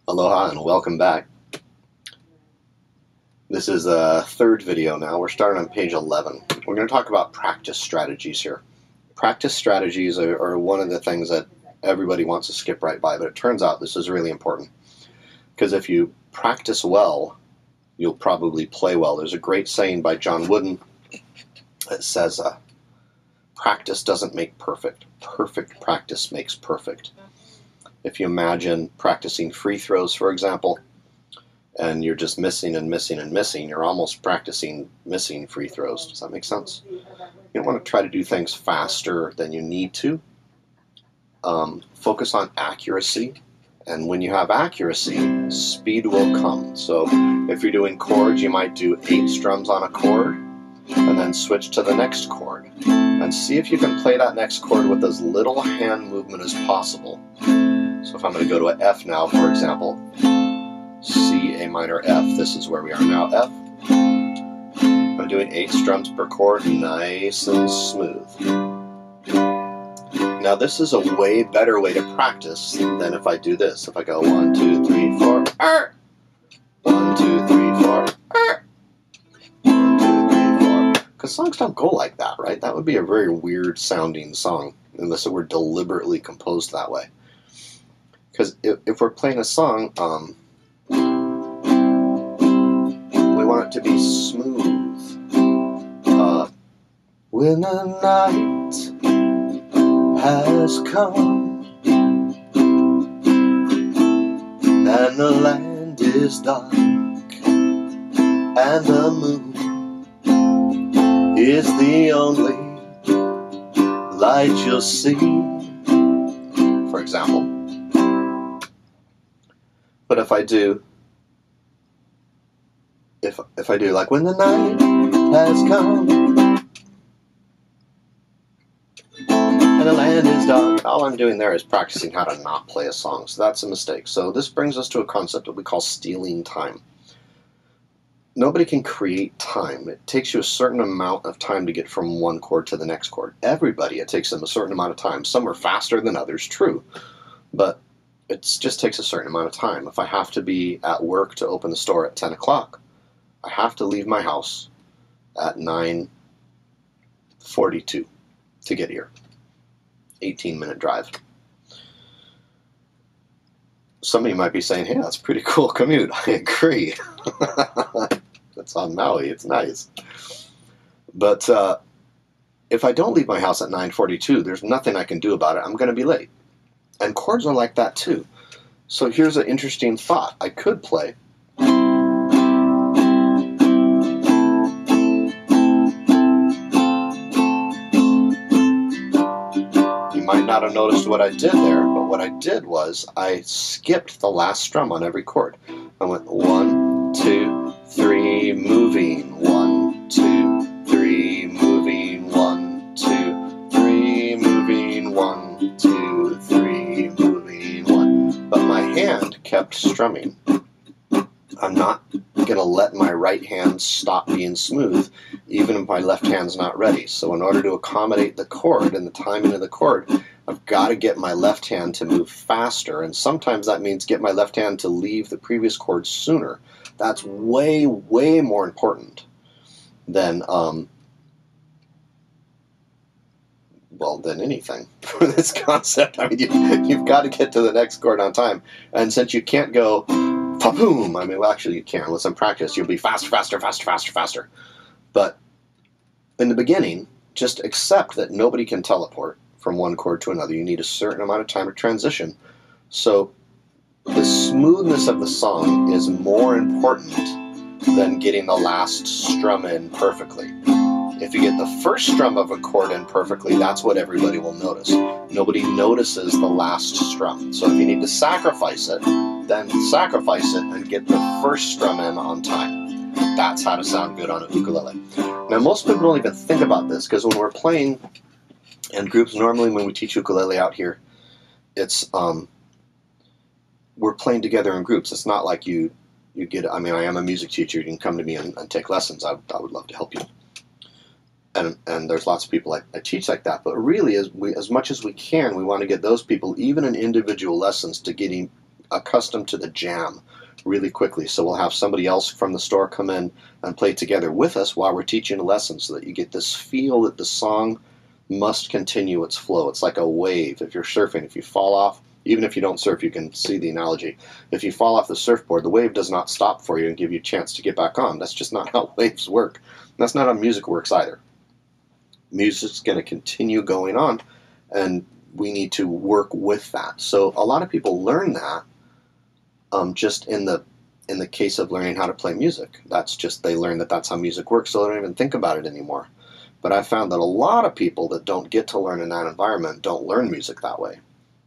Aloha and welcome back. This is a third video now. We're starting on page 11. We're going to talk about practice strategies here. Practice strategies are one of the things that everybody wants to skip right by, but it turns out this is really important. Because if you practice well, you'll probably play well. There's a great saying by John Wooden that says, practice doesn't make perfect. Perfect practice makes perfect. If you imagine practicing free throws, for example, and you're just missing and missing and missing, you're almost practicing missing free throws. Does that make sense? You don't want to try to do things faster than you need to. Focus on accuracy. And when you have accuracy, speed will come. So if you're doing chords, you might do 8 strums on a chord and then switch to the next chord. And see if you can play that next chord with as little hand movement as possible. So if I'm going to go to an F now, for example, C, A minor, F, this is where we are now, F. I'm doing 8 strums per chord, nice and smooth. Now this is a way better way to practice than if I do this. If I go 1, 2, 3, 4, 1, 2, 3, 4, 1, 2, 3, 4. Because songs don't go like that, right? That would be a very weird sounding song unless it were deliberately composed that way. Because if we're playing a song, we want it to be smooth. When the night has come and the land is dark and the moon is the only light you'll see, for example. But if I do like when the night has come and the land is dark, all I'm doing there is practicing how to not play a song. So that's a mistake. So this brings us to a concept that we call stealing time. Nobody can create time. It takes you a certain amount of time to get from one chord to the next chord. Everybody, it takes them a certain amount of time. Some are faster than others, true. But it just takes a certain amount of time. If I have to be at work to open the store at 10 o'clock, I have to leave my house at 9:42 to get here. 18-minute drive. Some of you might be saying, hey, that's a pretty cool commute. I agree. It's on Maui. It's nice. But if I don't leave my house at 9:42, there's nothing I can do about it. I'm going to be late. And chords are like that too. So here's an interesting thought. I could play. You might not have noticed what I did there, but what I did was I skipped the last strum on every chord. I went 1, 2, 3, moving, 1, 2, 3, moving, 1, 2, 3, moving, 1, 2, 3, moving, 1. But my hand kept strumming. I'm not going to let my right hand stop being smooth, even if my left hand's not ready. So in order to accommodate the chord and the timing of the chord, I've got to get my left hand to move faster, and sometimes that means get my left hand to leave the previous chord sooner. That's way, way more important than than anything for this concept. I mean, you've got to get to the next chord on time, and since you can't go pa-boom, I mean, well, actually you can. With some practice, you'll be faster, faster, faster, faster, faster. But in the beginning, just accept that nobody can teleport from one chord to another. You need a certain amount of time to transition. So the smoothness of the song is more important than getting the last strum in perfectly. If you get the first strum of a chord in perfectly, that's what everybody will notice. Nobody notices the last strum. So if you need to sacrifice it, then sacrifice it and get the first strum in on time. That's how to sound good on a ukulele. Now most people don't even think about this, because when we're playing in groups, normally when we teach ukulele out here, it's we're playing together in groups. It's not like you get, I mean, I am a music teacher, you can come to me and take lessons. I would love to help you. And there's lots of people I teach like that, but really as much as we can, we want to get those people, even in individual lessons, to getting accustomed to the jam really quickly. So we'll have somebody else from the store come in and play together with us while we're teaching a lesson, so that you get this feel that the song must continue its flow. It's like a wave. If you're surfing, if you fall off, even if you don't surf, you can see the analogy. If you fall off the surfboard, the wave does not stop for you and give you a chance to get back on. That's just not how waves work. That's not how music works either. Music's going to continue going on, and we need to work with that. So a lot of people learn that just in the case of learning how to play music. That's just, they learn that that's how music works, so they don't even think about it anymore. But I found that a lot of people that don't get to learn in that environment don't learn music that way.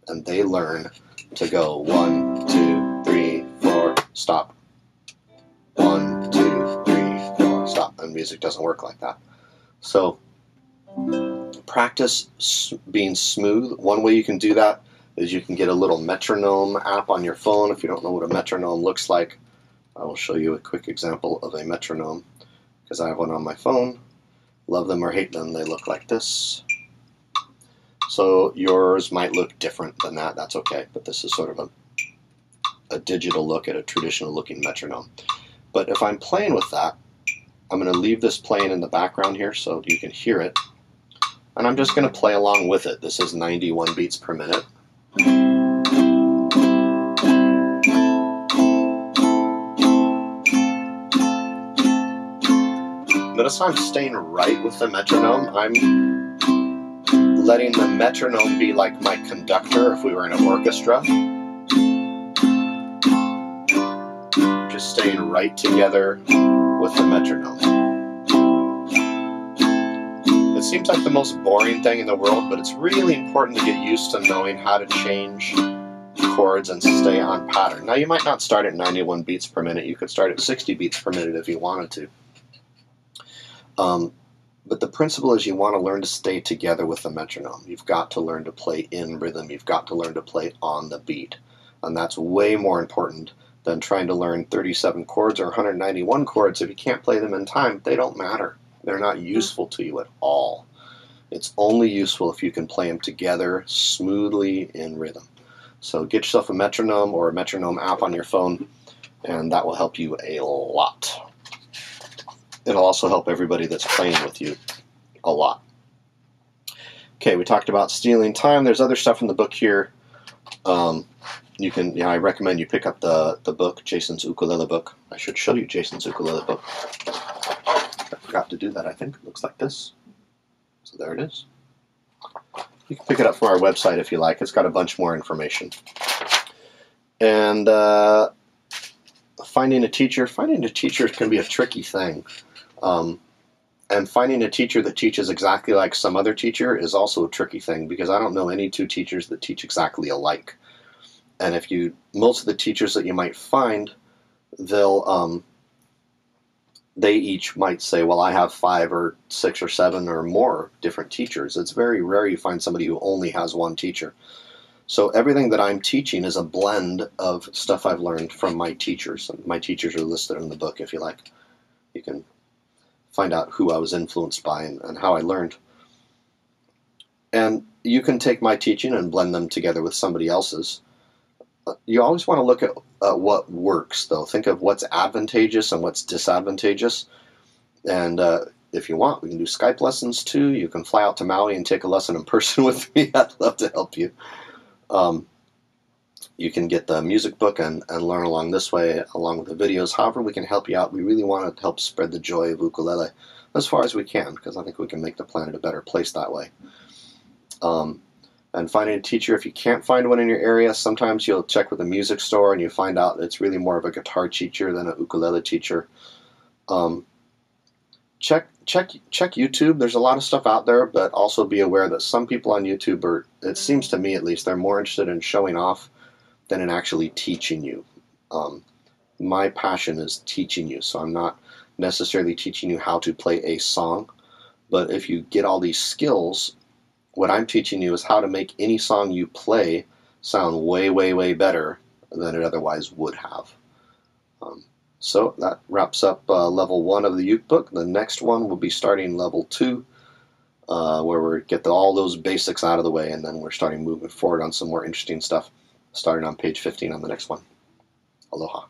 And they learn to go 1, 2, 3, 4, stop. 1, 2, 3, 4, stop. And music doesn't work like that. So practice being smooth. One way you can do that is you can get a little metronome app on your phone. If you don't know what a metronome looks like, I will show you a quick example of a metronome, because I have one on my phone. Love them or hate them, they look like this. So yours might look different than that. That's okay, but this is sort of a digital look at a traditional looking metronome. But if I'm playing with that, I'm going to leave this playing in the background here so you can hear it. And I'm just going to play along with it. This is 91 beats per minute. Notice how I'm staying right with the metronome. I'm letting the metronome be like my conductor if we were in an orchestra. Just staying right together with the metronome. It seems like the most boring thing in the world, but it's really important to get used to knowing how to change chords and stay on pattern. Now, you might not start at 91 beats per minute. You could start at 60 beats per minute if you wanted to. But the principle is you want to learn to stay together with the metronome. You've got to learn to play in rhythm. You've got to learn to play on the beat. And that's way more important than trying to learn 37 chords or 191 chords. If you can't play them in time, they don't matter. They're not useful to you at all. It's only useful if you can play them together smoothly in rhythm. So get yourself a metronome or a metronome app on your phone, and that will help you a lot. It'll also help everybody that's playing with you a lot. Okay, we talked about stealing time. There's other stuff in the book here. I recommend you pick up the book, Jason's Ukulele book. I should show you Jason's Ukulele book. I forgot to do that, I think. It looks like this. So there it is. You can pick it up from our website if you like. It's got a bunch more information. And finding a teacher can be a tricky thing. And finding a teacher that teaches exactly like some other teacher is also a tricky thing, because I don't know any two teachers that teach exactly alike. And most of the teachers that you might find, they each might say, well, I have 5 or 6 or 7 or more different teachers. It's very rare you find somebody who only has one teacher. So everything that I'm teaching is a blend of stuff I've learned from my teachers. My teachers are listed in the book if you like. You can find out who I was influenced by and how I learned. And you can take my teaching and blend them together with somebody else's. You always want to look at what works, though. Think of what's advantageous and what's disadvantageous. And if you want, we can do Skype lessons too. You can fly out to Maui and take a lesson in person with me. I'd love to help you. You can get the music book and learn along this way, along with the videos. However we can help you out. We really want to help spread the joy of ukulele as far as we can, because I think we can make the planet a better place that way. And finding a teacher, if you can't find one in your area, sometimes you'll check with a music store and you find out it's really more of a guitar teacher than a ukulele teacher. Check YouTube. There's a lot of stuff out there, but also be aware that some people on YouTube it seems to me at least, they're more interested in showing off than in actually teaching you. My passion is teaching you, so I'm not necessarily teaching you how to play a song, but if you get all these skills, what I'm teaching you is how to make any song you play sound way, way, way better than it otherwise would have. So that wraps up level 1 of the uke book. The next one will be starting level 2, where we get all those basics out of the way, and then we're starting moving forward on some more interesting stuff. starting on page 15 on the next one. Aloha.